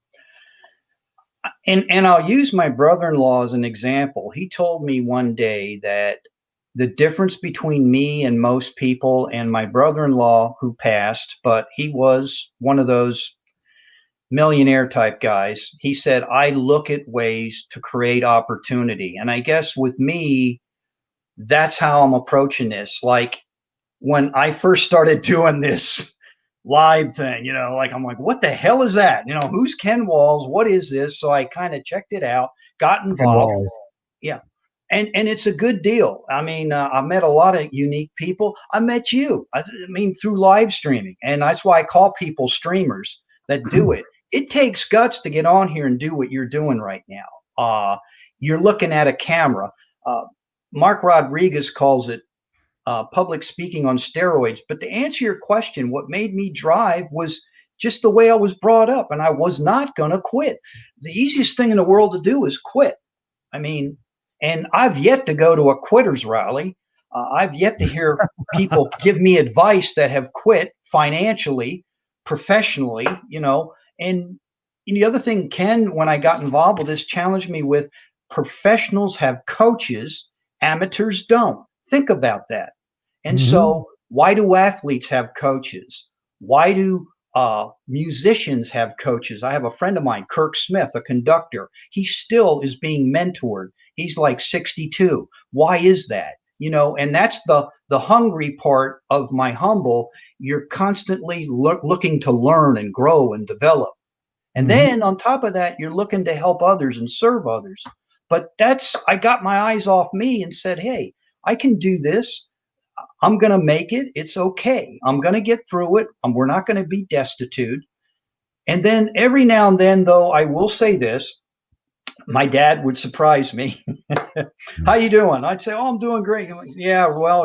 And I'll use my brother-in-law as an example. He told me one day that the difference between me and most people and my brother-in-law who passed, but he was one of those millionaire type guys. He said, I look at ways to create opportunity. And I guess with me, that's how I'm approaching this. Like when I first started doing this live thing, you know, like I'm like, what the hell is that? You know, who's Ken Walls? What is this? So I kind of checked it out, got And involved. walls. Yeah. And it's a good deal. I mean, I met a lot of unique people. I met you. I mean, through live streaming, and that's why I call people streamers that do it. It takes guts to get on here and do what you're doing right now. You're looking at a camera. Uh, Mark Rodriguez calls it public speaking on steroids. But to answer your question, what made me drive was just the way I was brought up, and I was not going to quit. The easiest thing in the world to do is quit. I mean, and I've yet to go to a quitters rally. I've yet to hear people give me advice that have quit financially, professionally, you know. And the other thing, Ken, when I got involved with this, challenged me with professionals have coaches, amateurs don't. Think about that. And Mhm. so, why do athletes have coaches? Why do musicians have coaches? I have a friend of mine, Kirk Smith, a conductor. He still is being mentored. He's like 62. Why is that? You know, and that's the hungry part of my humble. You're constantly looking to learn and grow and develop. And Mhm. then on top of that, you're looking to help others and serve others. But I got my eyes off me and said, hey, I can do this. I'm going to make it. It's okay. I'm going to get through it. We're not going to be destitute. And then every now and then, though, I will say this, my dad would surprise me. How you doing? I'd say, oh, I'm doing great. Like, yeah, well,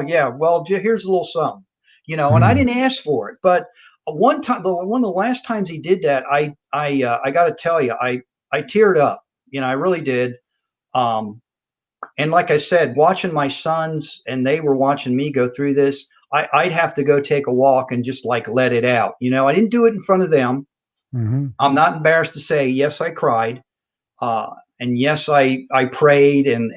here's a little something, and I didn't ask for it. But one time, one of the last times he did that, I got to tell you, I teared up, I really did. And like I said, watching my sons and they were watching me go through this, I'd have to go take a walk and just like let it out. I didn't do it in front of them. Mm-hmm. I'm not embarrassed to say, yes, I cried. And yes, I prayed and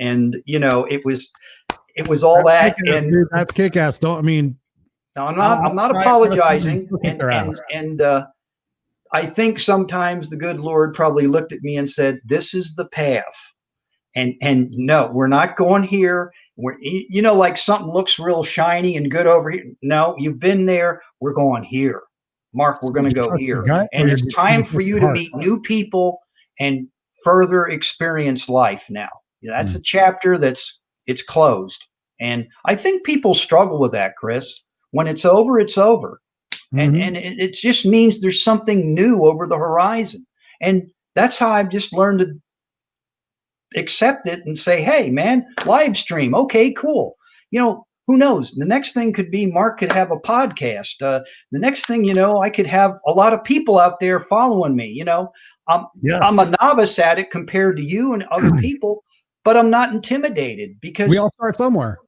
it was all That's that. Kickass, And dude. That's Kickass. no, I'm not apologizing. And I think sometimes the good Lord probably looked at me and said, this is the path. And no, we're not going here. We're, like something looks real shiny and good over here. No, you've been there. We're going here. Mark, we're going to go here. And it's time for you to meet new people and further experience life now. That's a chapter it's closed. And I think people struggle with that, Chris. When it's over, it's over. And it just means there's something new over the horizon. And that's how I've just learned to accept it and say, hey, man, live stream. Okay, cool. Who knows? The next thing could be Mark could have a podcast. The next thing, I could have a lot of people out there following me. I'm a novice at it compared to you and other people, but I'm not intimidated because we all start somewhere.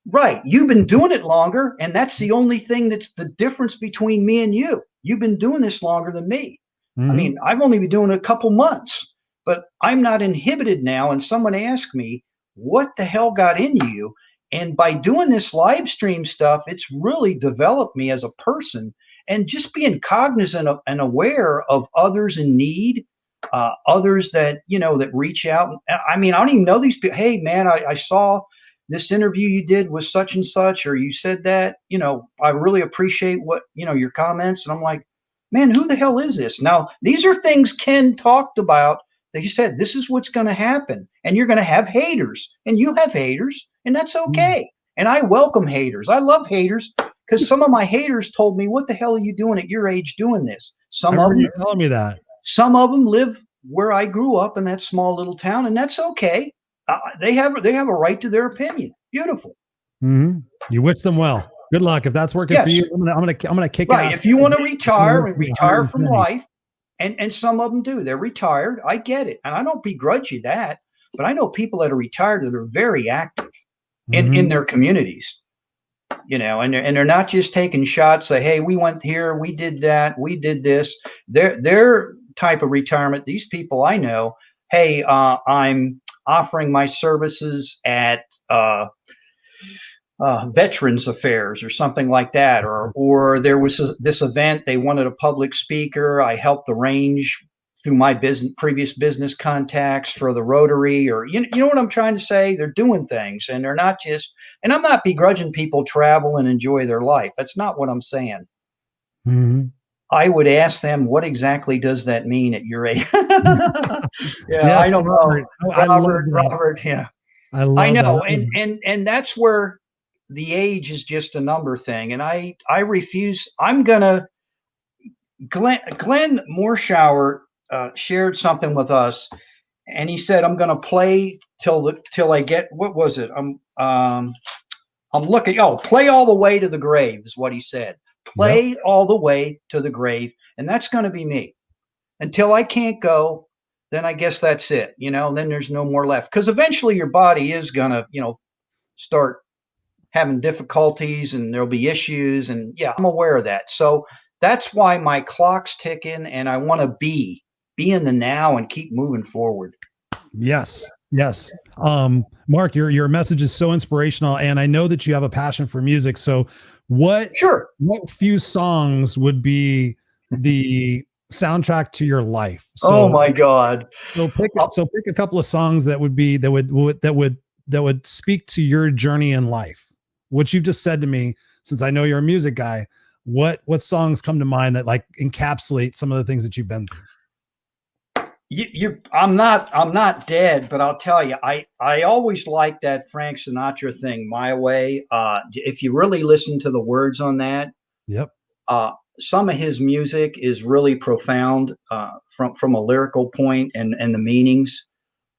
Right. You've been doing it longer. And that's the only thing that's the difference between me and you. You've been doing this longer than me. I mean, I've only been doing it a couple months. But I'm not inhibited now. And someone asked me, what the hell got into you? And by doing this live stream stuff, it's really developed me as a person and just being cognizant of and aware of others in need, others that, that reach out. I mean, I don't even know these people. Hey, man, I saw this interview you did with such and such, or you said that, I really appreciate what, your comments. And I'm like, man, who the hell is this? Now, these are things Ken talked about. They said, this is what's going to happen. And you're going to have haters. And you have haters. And that's okay. And I welcome haters. I love haters because some of my haters told me, what the hell are you doing at your age doing this? Some of them telling me that. Some of them live where I grew up in that small little town. And that's okay. They have a right to their opinion. Beautiful. You wish them well. Good luck. If that's working for you, I'm gonna kick right. ass. If you want to retire from life. And some of them do. They're retired. I get it. And I don't begrudge you that. But I know people that are retired that are very active in their communities, and they're not just taking shots. Say, hey, we went here, we did that, we did this. Their type of retirement, these people I know, hey, I'm offering my services at Veterans Affairs or something like that, or there was this event, they wanted a public speaker. I helped arrange through my previous business contacts for the Rotary, or you know what I'm trying to say. They're doing things, and they're not just. And I'm not begrudging people travel and enjoy their life. That's not what I'm saying. I would ask them, what exactly does that mean at your age? I don't know, Robert. Yeah, I know, and that's where the age is just a number thing. And I refuse. Glenn Morshower shared something with us, and he said, I'm going to play till I get, what was it? I'm looking. Oh, play all the way to the grave is what he said. Play all the way to the grave. And that's going to be me until I can't go. Then I guess that's it. Then there's no more left, because eventually your body is going to, start having difficulties and there'll be issues. And yeah, I'm aware of that. So that's why my clock's ticking, and I want to be in the now and keep moving forward. Yes. Mark, your message is so inspirational, and I know that you have a passion for music. So what few songs would be the soundtrack to your life? So, oh my God. So pick a couple of songs that would speak to your journey in life. What you've just said to me, since I know you're a music guy, what songs come to mind that like encapsulate some of the things that you've been through? I'm not dead, but I'll tell you, I always liked that Frank Sinatra thing, My Way. If you really listen to the words on that, some of his music is really profound from a lyrical point and the meanings.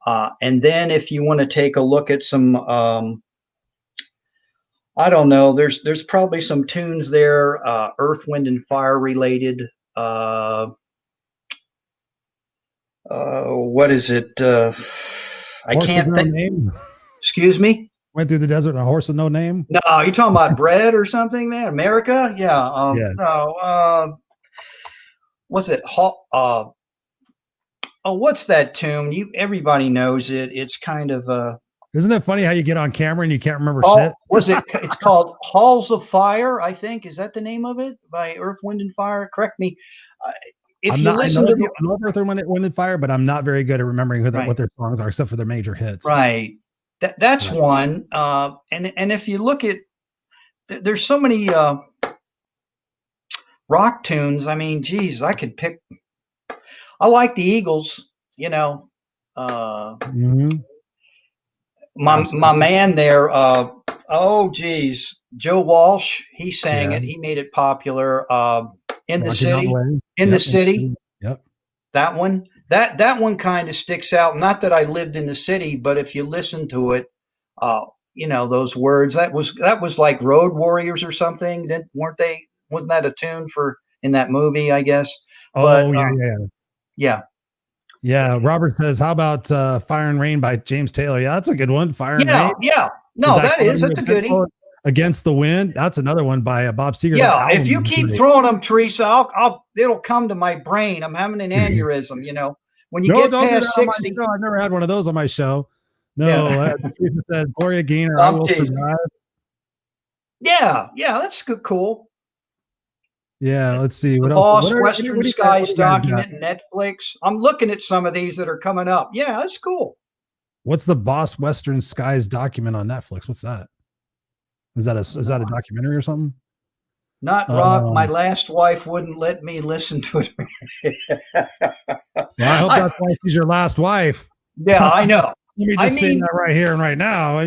And then if you want to take a look at some, I don't know, there's probably some tunes there, Earth, Wind, and Fire related. What is it? I can't think. Name? Excuse me? Went through the desert on a horse with no name? No, you talking about bread or something, man? America? Yeah. Yeah. No. What's it? What's that tune? Everybody knows it. It's kind of Isn't it funny how you get on camera and you can't remember shit? Was it? It's called Halls of Fire, I think. Is that the name of it? By Earth, Wind, and Fire? Correct me. If you listen to I know Earth, Wind, and Fire, but I'm not very good at remembering what their songs are, except for their major hits. Right. That's one. And if you look at, there's so many rock tunes. I mean, geez, I could pick. I like the Eagles. You know. My man there. Joe Walsh. He sang it. He made it popular. In the City. In the City. Yep. That one. That one kind of sticks out. Not that I lived in the city, but if you listen to it, those words. That was like Road Warriors or something. Wasn't that a tune in that movie? I guess. Oh, yeah. Yeah, Robert says, how about Fire and Rain by James Taylor? Yeah, that's a good one. Fire and Rain. Yeah. No, that's a goodie. Against the Wind. That's another one by Bob Seger. Yeah, if you keep throwing them, Teresa, it'll come to my brain. I'm having an aneurysm, When you get past 60. No, I've never had one of those on my show. No, Teresa says, Gloria Gaynor, I Will Survive. Yeah, that's good, cool. Yeah, let's see. What else? Boss Western Skies document, Netflix. I'm looking at some of these that are coming up. Yeah, that's cool. What's the Boss Western Skies document on Netflix? What's that? Is that a documentary or something? Not rock. My last wife wouldn't let me listen to it. Well, I hope that's why she's your last wife. Yeah, I know. Let me just say that right here and right now.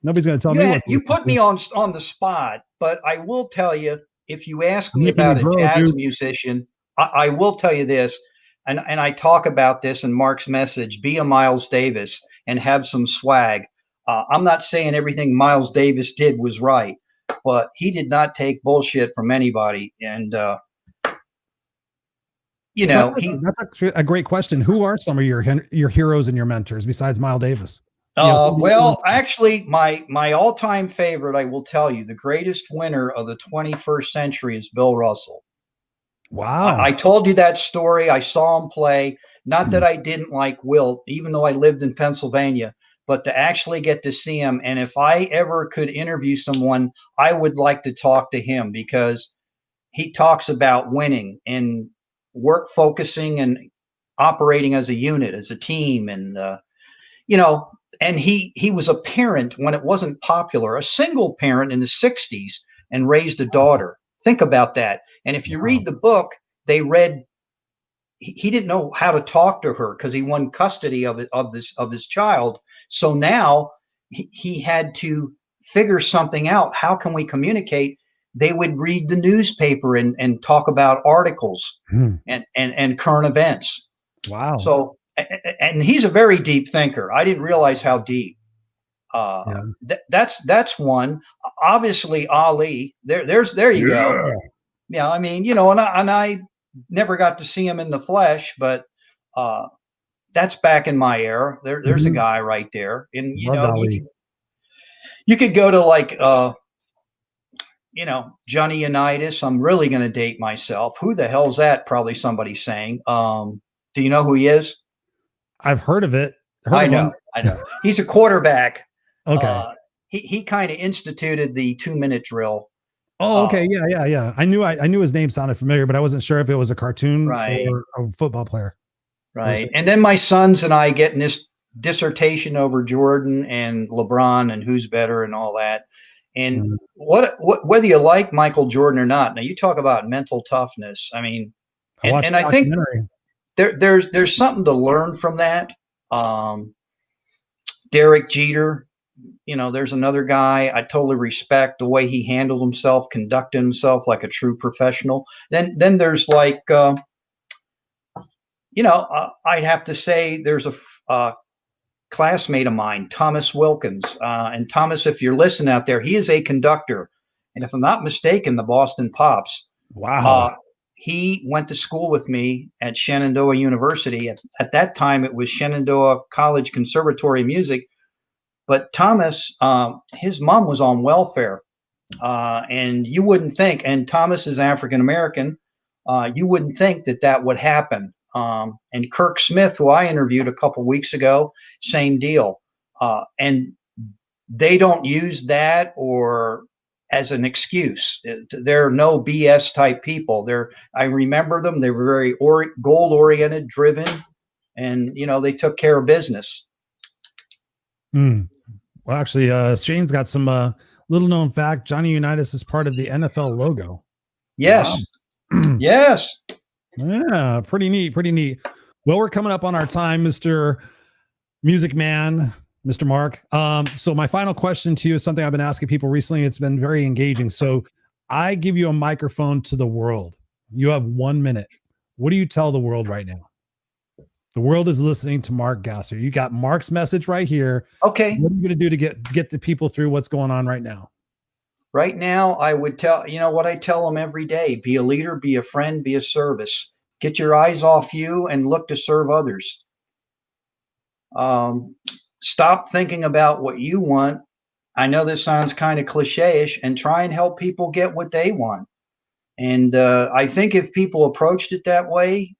Nobody's going to tell me what you put me on the spot, but I will tell you, if you ask me about a jazz musician, I will tell you this, and I talk about this in Mark's message, be a Miles Davis and have some swag. I'm not saying everything Miles Davis did was right, but he did not take bullshit from anybody. And, that's actually a great question. Who are some of your heroes and your mentors besides Miles Davis? Actually, my all-time favorite, I will tell you, the greatest winner of the 21st century is Bill Russell. Wow. I told you that story. I saw him play. Not that I didn't like Wilt, even though I lived in Pennsylvania, but to actually get to see him. And if I ever could interview someone, I would like to talk to him because he talks about winning and work focusing and operating as a unit, as a team. And, and he was a parent when it wasn't popular, a single parent in the 60s and raised a daughter. Think about that. And if you read the book, he didn't know how to talk to her because he won custody of his child. So now he had to figure something out. How can we communicate? They would read the newspaper and talk about articles and current events. Wow. So, and he's a very deep thinker. I didn't realize how deep. That's one. Obviously, Ali. There you go. Yeah, I mean, and I never got to see him in the flesh, but that's back in my era. There's a guy right there, and you could go to like Johnny Unitas. I'm really going to date myself. Who the hell's that? Probably somebody saying. Do you know who he is? I've heard of it. I know. He's a quarterback. Okay. He kind of instituted the 2-minute drill. Oh, okay. Yeah. I knew his name sounded familiar, but I wasn't sure if it was a cartoon or a football player. Right. And then my sons and I get in this dissertation over Jordan and LeBron and who's better and all that. And whether you like Michael Jordan or not, now you talk about mental toughness. I mean, and I think there's something to learn from that. Derek Jeter, there's another guy I totally respect the way he handled himself, conducted himself like a true professional. Then there's like, I'd have to say there's a classmate of mine, Thomas Wilkins. And Thomas, if you're listening out there, he is a conductor. And if I'm not mistaken, the Boston Pops. Wow. He went to school with me at Shenandoah University. At that time, it was Shenandoah College Conservatory of Music. But Thomas, his mom was on welfare. And you wouldn't think, and Thomas is African American, you wouldn't think that would happen. And Kirk Smith, who I interviewed a couple weeks ago, same deal. And they don't use that or as an excuse. They're no BS type people. I remember them. They were very goal oriented, driven, and they took care of business. Well, actually, Shane's got some little known fact. Johnny Unitas is part of the NFL logo. Yes. Wow. Yes. Yeah, pretty neat. Well, we're coming up on our time, Mr. Music Man, Mr. Mark. So my final question to you is something I've been asking people recently. It's been very engaging. So I give you a microphone to the world. You have 1 minute. What do you tell the world right now? The world is listening to Mark Gassert. You got Mark's message right here. Okay. What are you going to do to get the people through what's going on right now? Right now, I would tell, what I tell them every day: be a leader, be a friend, be a service. Get your eyes off you and look to serve others. Stop thinking about what you want. I know this sounds kind of cliche-ish, and try and help people get what they want. And I think if people approached it that way,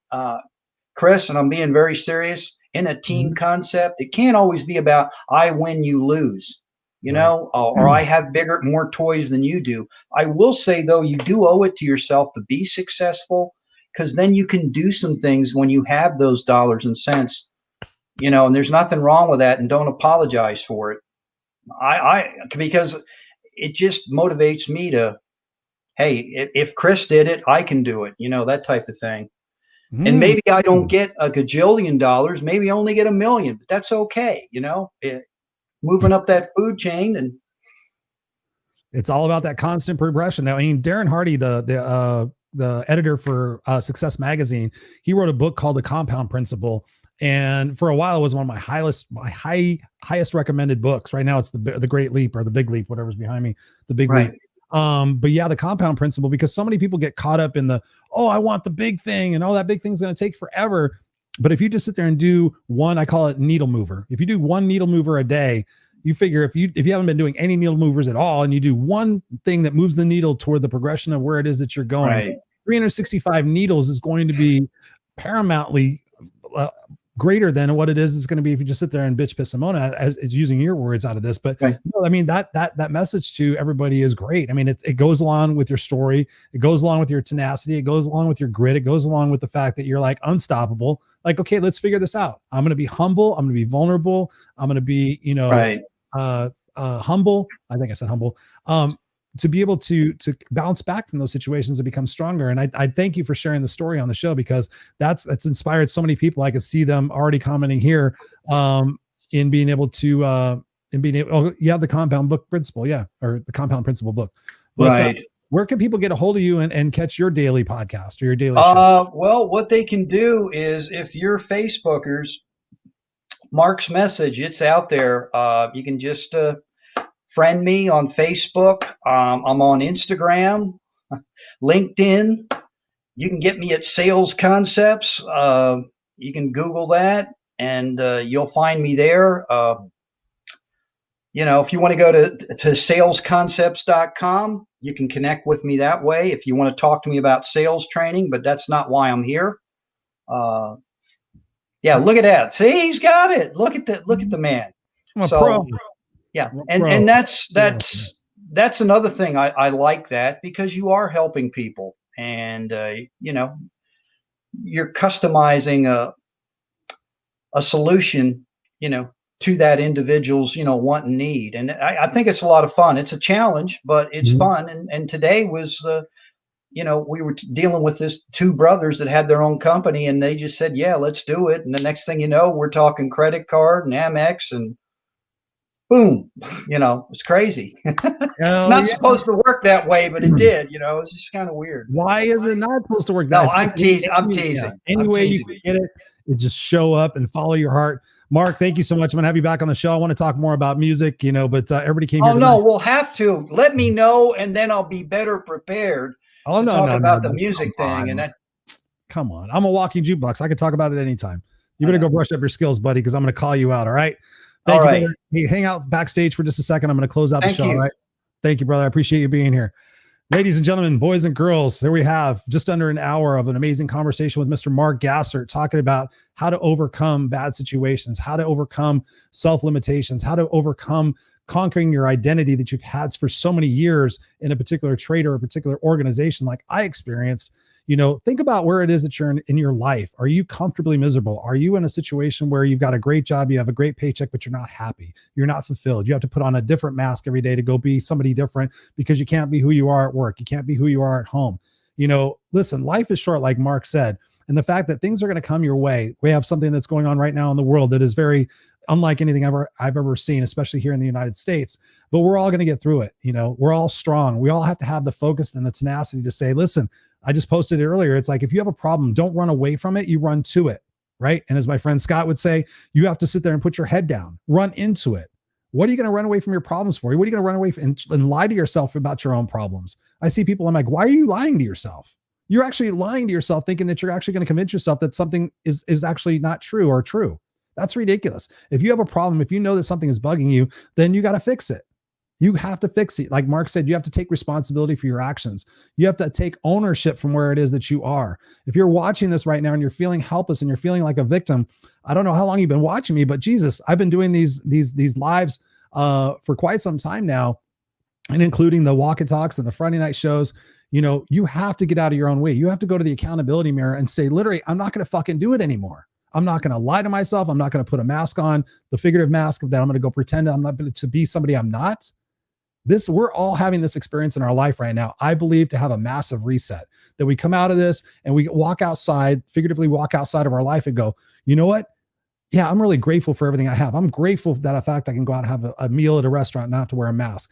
Chris, and I'm being very serious, in a team concept, it can't always be about I win, you lose. Or I have more toys than you do. I will say, though, you do owe it to yourself to be successful, because then you can do some things when you have those dollars and cents, and there's nothing wrong with that. And don't apologize for it. Because it just motivates me to, hey, if Chris did it, I can do it, that type of thing. And maybe I don't get a gajillion dollars, maybe I only get $1 million, but that's okay. Moving up that food chain, and it's all about that constant progression. Now, I mean, Darren Hardy, the editor for Success Magazine, he wrote a book called The Compound Principle, and for a while it was one of my highest recommended books. Right now, it's the Great Leap, or the Big Leap, whatever's behind me, the Big Leap. But yeah, the compound principle, because so many people get caught up in I want the big thing, and that big thing's going to take forever. But if you just sit there and do one, I call it needle mover. If you do one needle mover a day, you figure if you haven't been doing any needle movers at all, and you do one thing that moves the needle toward the progression of where it is that you're going, 365 needles is going to be paramountly greater than what it is going to be if you just sit there and bitch, piss, and moan, as it's using your words out of this. But I mean, that message to everybody is great. I mean, it goes along with your story. It goes along with your tenacity. It goes along with your grit. It goes along with the fact that you're like unstoppable. Like, okay, let's figure this out. I'm going to be humble. I'm going to be vulnerable. I'm going to be, humble. I think I said humble. To be able to bounce back from those situations and become stronger. And I thank you for sharing the story on the show, because that's inspired so many people. I could see them already commenting here in being able to the compound book principle. Yeah. Or the compound principle book. But, where can people get a hold of you and catch your daily podcast or your daily show? Well, what they can do is, if you're Facebookers, Mark's message, it's out there. You can just friend me on Facebook. I'm on Instagram, LinkedIn. You can get me at Sales Concepts. You can Google that, and you'll find me there. If you want to go to salesconcepts.com, you can connect with me that way. If you want to talk to me about sales training, but that's not why I'm here. Look at that. See, he's got it. Look at the man. Pro. Yeah. And that's another thing. I like that, because you are helping people, and you're customizing a solution, to that individual's, want and need. And I think it's a lot of fun. It's a challenge, but it's fun. And today was, we were dealing with this two brothers that had their own company, and they just said, yeah, let's do it. And the next thing you know, we're talking credit card and Amex, and boom, it's crazy. It's Hell not yeah. supposed to work that way, but it did, it's just kind of weird. Why is it not supposed to work that No, way? I'm teasing. I'm Yeah. teasing. Any I'm way you teasing. can get it, just show up and follow your heart. Mark, thank you so much. I'm going to have you back on the show. I want to talk more about music, but everybody came here. Oh, no, we'll have to. Let me know, and then I'll be better prepared Oh, to no, talk no, about no, the no. music thing. And that. Come on. I'm a walking jukebox. I can talk about it anytime. You better go brush up your skills, buddy, because I'm going to call you out. All right. Thank All you, right. brother. Hey, hang out backstage for just a second. I'm going to close out the Thank show. you. All right. Thank you, brother. I appreciate you being here. Ladies and gentlemen, boys and girls, there we have just under an hour of an amazing conversation with Mr. Mark Gassert, talking about how to overcome bad situations, how to overcome self-limitations, how to overcome conquering your identity that you've had for so many years in a particular trade or a particular organization like I experienced. Think about where it is that you're in your life. Are you comfortably miserable? Are you in a situation where you've got a great job, you have a great paycheck, but you're not happy? You're not fulfilled. You have to put on a different mask every day to go be somebody different because you can't be who you are at work. You can't be who you are at home. Listen, life is short, like Mark said. And the fact that things are going to come your way, we have something that's going on right now in the world that is very unlike anything I've ever seen, especially here in the United States. But we're all going to get through it. We're all strong. We all have to have the focus and the tenacity to say, listen, I just posted it earlier. It's like, if you have a problem, don't run away from it. You run to it. Right. And as my friend Scott would say, you have to sit there and put your head down, run into it. What are you going to run away from your problems for? What are you going to run away from and lie to yourself about your own problems? I see people, I'm like, why are you lying to yourself? You're actually lying to yourself, thinking that you're actually going to convince yourself that something is actually not true or true. That's ridiculous. If you have a problem, if you know that something is bugging you, then you got to fix it. You have to fix it. Like Mark said, you have to take responsibility for your actions. You have to take ownership from where it is that you are. If you're watching this right now and you're feeling helpless and you're feeling like a victim, I don't know how long you've been watching me, but Jesus, I've been doing these lives for quite some time now, and including the walk and talks and the Friday night shows. You have to get out of your own way. You have to go to the accountability mirror and say, literally, I'm not going to fucking do it anymore. I'm not going to lie to myself. I'm not going to put a mask on, the figurative mask that I'm going to go pretend I'm not to be somebody I'm not. We're all having this experience in our life right now. I believe to have a massive reset, that we come out of this and we walk outside, figuratively walk outside of our life and go, you know what? Yeah, I'm really grateful for everything I have. I'm grateful that the fact I can go out and have a meal at a restaurant and not have to wear a mask.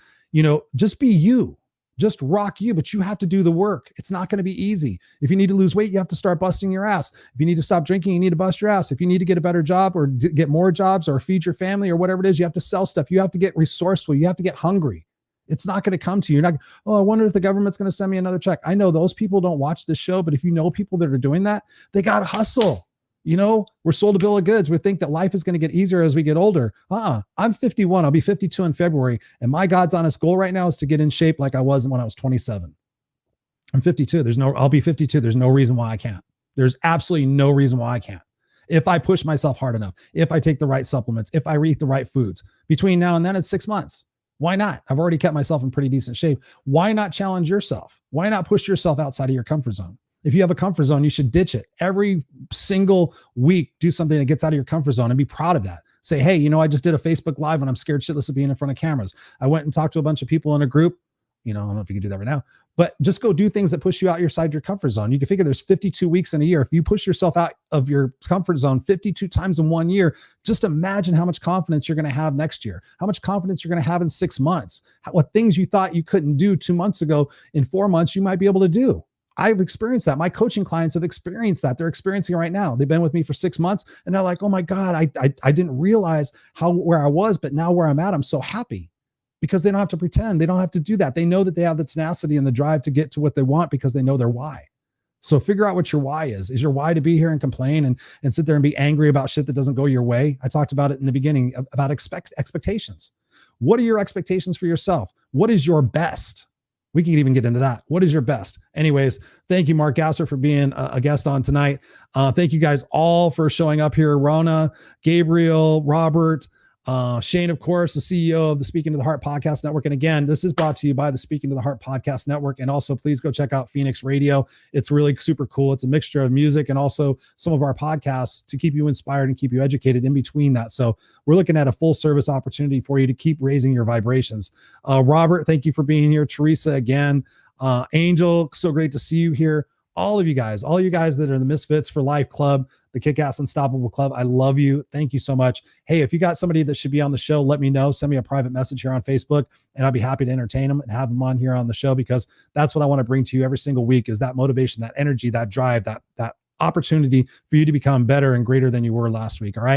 Just be you. Just rock you, but you have to do the work. It's not going to be easy. If you need to lose weight, you have to start busting your ass. If you need to stop drinking, you need to bust your ass. If you need to get a better job or get more jobs or feed your family or whatever it is, you have to sell stuff. You have to get resourceful. You have to get hungry. It's not going to come to you. You're not, I wonder if the government's going to send me another check. I know those people don't watch this show, but if you know people that are doing that, they got to hustle. We're sold a bill of goods. We think that life is going to get easier as we get older. I'm 51. I'll be 52 in February. And my God's honest goal right now is to get in shape like I was when I was 27. I'm 52. I'll be 52. There's no reason why I can't. There's absolutely no reason why I can't. If I push myself hard enough, if I take the right supplements, if I eat the right foods. Between now and then, it's 6 months. Why not? I've already kept myself in pretty decent shape. Why not challenge yourself? Why not push yourself outside of your comfort zone? If you have a comfort zone, you should ditch it. Every single week, do something that gets out of your comfort zone and be proud of that. Say, hey, I just did a Facebook Live and I'm scared shitless of being in front of cameras. I went and talked to a bunch of people in a group. I don't know if you can do that right now, but just go do things that push you outside your comfort zone. You can figure there's 52 weeks in a year. If you push yourself out of your comfort zone 52 times in 1 year, just imagine how much confidence you're going to have next year, how much confidence you're going to have in 6 months, what things you thought you couldn't do 2 months ago, in 4 months, you might be able to do. I've experienced that. My coaching clients have experienced that. They're experiencing it right now. They've been with me for 6 months and they're like, oh my God, I didn't realize where I was, but now where I'm at, I'm so happy. Because they don't have to pretend. They don't have to do that. They know that they have the tenacity and the drive to get to what they want because they know their why. So figure out what your why is. Is your why to be here and complain and sit there and be angry about shit that doesn't go your way? I talked about it in the beginning about expectations. What are your expectations for yourself? What is your best? We can even get into that. What is your best? Anyways, thank you, Mark Gassert, for being a guest on tonight. Thank you guys all for showing up here. Rona, Gabriel, Robert, Shane, of course, the CEO of the Speaking to the Heart Podcast Network. And again, this is brought to you by the Speaking to the Heart Podcast Network. And also, please go check out Phoenix Radio. It's really super cool. It's a mixture of music and also some of our podcasts to keep you inspired and keep you educated in between that. So we're looking at a full service opportunity for you to keep raising your vibrations. Robert, thank you for being here. Teresa, again. Angel, so great to see you here. All you guys that are the Misfits for Life Club, the Kickass Unstoppable Club. I love you. Thank you so much. Hey, if you got somebody that should be on the show, let me know. Send me a private message here on Facebook, and I'll be happy to entertain them and have them on here on the show, because that's what I want to bring to you every single week, is that motivation, that energy, that drive, that opportunity for you to become better and greater than you were last week. All right.